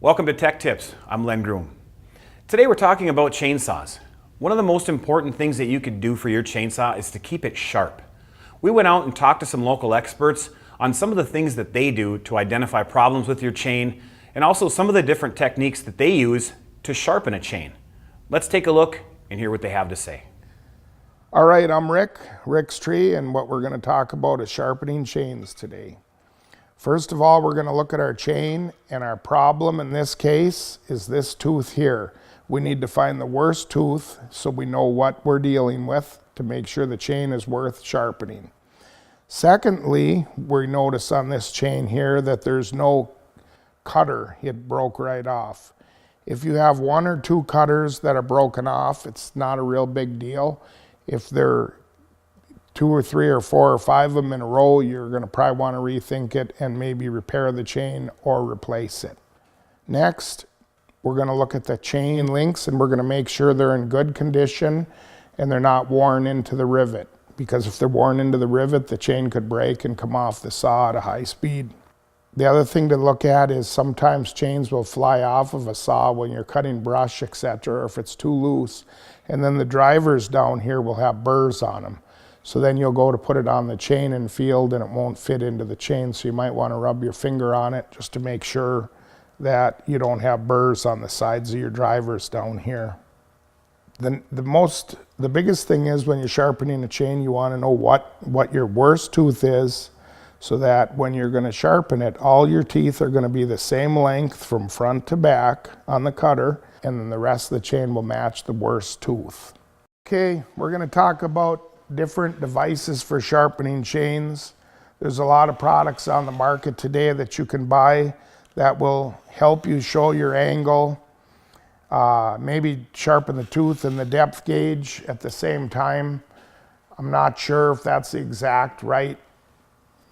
Welcome to Tech Tips. I'm Len Groom. Today we're talking about chainsaws. One of the most important things that you could do for your chainsaw is to keep it sharp. We went out and talked to some local experts on some of the things that they do to identify problems with your chain and also some of the different techniques that they use to sharpen a chain. Let's take a look and hear what they have to say. All right, I'm Rick's Tree, and what we're going to talk about is sharpening chains today. First of all, we're going to look at our chain, and our problem in this case is this tooth here. We need to find the worst tooth so we know what we're dealing with to make sure the chain is worth sharpening. Secondly, we notice on this chain here that there's no cutter. It broke right off. If you have one or two cutters that are broken off, it's not a real big deal. If they're 2 or 3 or 4 or 5 of them in a row, you're going to probably want to rethink it and maybe repair the chain or replace it. Next, we're going to look at the chain links, and we're going to make sure they're in good condition and they're not worn into the rivet, because if they're worn into the rivet, the chain could break and come off the saw at a high speed. The other thing to look at is sometimes chains will fly off of a saw when you're cutting brush, etc., or if it's too loose, and then the drivers down here will have burrs on them. So then you'll go to put it on the chain in field and it won't fit into the chain, so you might want to rub your finger on it just to make sure that you don't have burrs on the sides of your drivers down here. The biggest thing is when you're sharpening a chain, you want to know what your worst tooth is, so that when you're going to sharpen it, all your teeth are going to be the same length from front to back on the cutter, and then the rest of the chain will match the worst tooth. Okay, we're going to talk about different devices for sharpening chains. There's a lot of products on the market today that you can buy that will help you show your angle, maybe sharpen the tooth and the depth gauge at the same time. I'm not sure if that's the exact right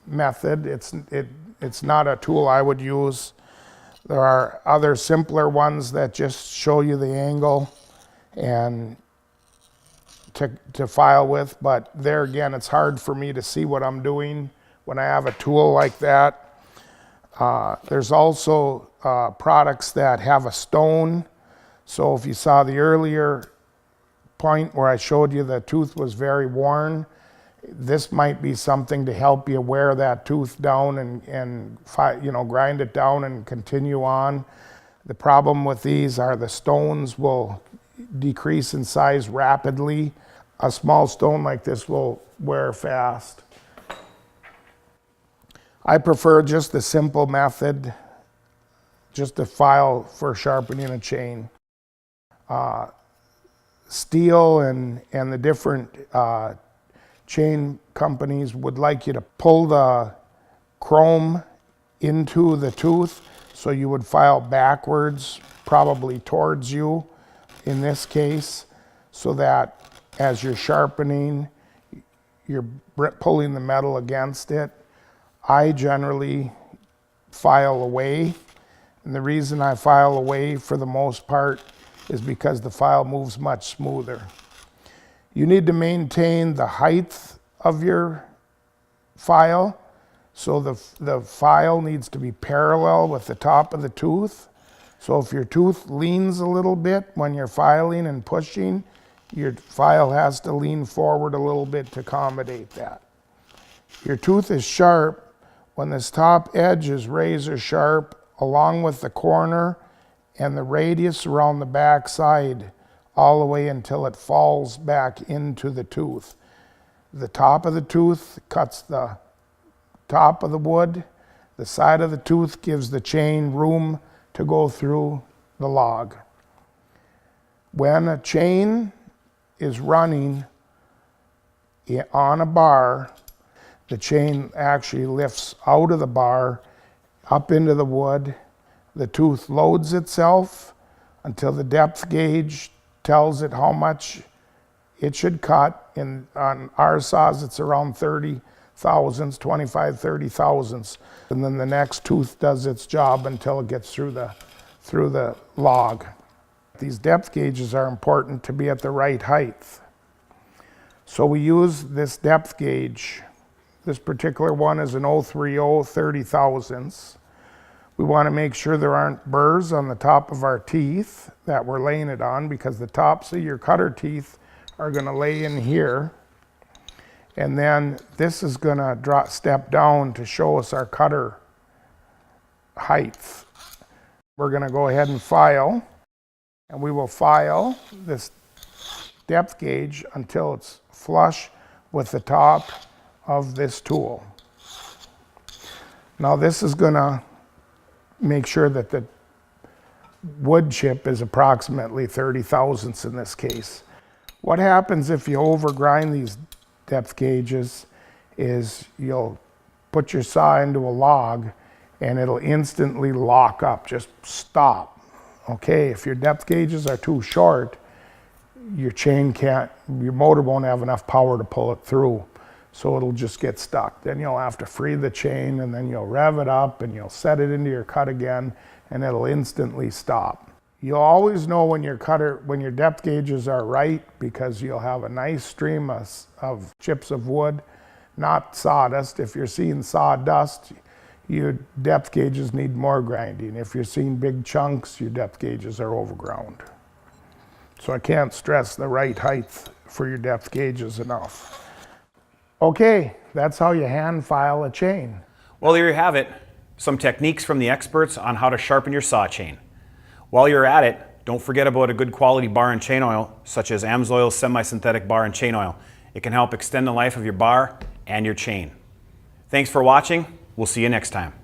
method. It's not a tool I would use. There are other simpler ones that just show you the angle and to file with, but there again, it's hard for me to see what I'm doing when I have a tool like that. There's also products that have a stone. So if you saw the earlier point where I showed you the tooth was very worn, this might be something to help you wear that tooth down and grind it down and continue on. The problem with these are the stones will decrease in size rapidly. A small stone like this will wear fast. I prefer just the simple method, just a file for sharpening a chain. Steel and the different chain companies would like you to pull the chrome into the tooth, so you would file backwards, probably towards you in this case, so that as you're sharpening, you're pulling the metal against it. I generally file away, and the reason I file away for the most part is because the file moves much smoother. You need to maintain the height of your file, so the file needs to be parallel with the top of the tooth. So if your tooth leans a little bit when you're filing and pushing, your file has to lean forward a little bit to accommodate that. Your tooth is sharp when this top edge is razor sharp, along with the corner and the radius around the back side, all the way until it falls back into the tooth. The top of the tooth cuts the top of the wood. The side of the tooth gives the chain room to go through the log. When a chain is running on a bar, the chain actually lifts out of the bar up into the wood. The tooth loads itself until the depth gauge tells it how much it should cut. And on our saws, it's around 30 thousandths, 25, 30 thousandths. And then the next tooth does its job until it gets through the log. These depth gauges are important to be at the right height. So we use this depth gauge. This particular one is an 030 30 thousandths. We want to make sure there aren't burrs on the top of our teeth that we're laying it on, because the tops of your cutter teeth are going to lay in here. And then this is going to step down to show us our cutter height. We're going to go ahead and file, and we will file this depth gauge until it's flush with the top of this tool. Now this is going to make sure that the wood chip is approximately 30 thousandths in this case. What happens if you overgrind these depth gauges is you'll put your saw into a log and it'll instantly lock up, just stop. Okay, if your depth gauges are too short, your motor won't have enough power to pull it through. So it'll just get stuck. Then you'll have to free the chain, and then you'll rev it up and you'll set it into your cut again, and it'll instantly stop. You'll always know when your depth gauges are right, because you'll have a nice stream of chips of wood, not sawdust. If you're seeing sawdust, your depth gauges need more grinding. If you're seeing big chunks, your depth gauges are overground. So I can't stress the right height for your depth gauges enough. Okay, that's how you hand file a chain. Well, there you have it. Some techniques from the experts on how to sharpen your saw chain. While you're at it, don't forget about a good quality bar and chain oil, such as AMSOIL semi-synthetic bar and chain oil. It can help extend the life of your bar and your chain. Thanks for watching. We'll see you next time.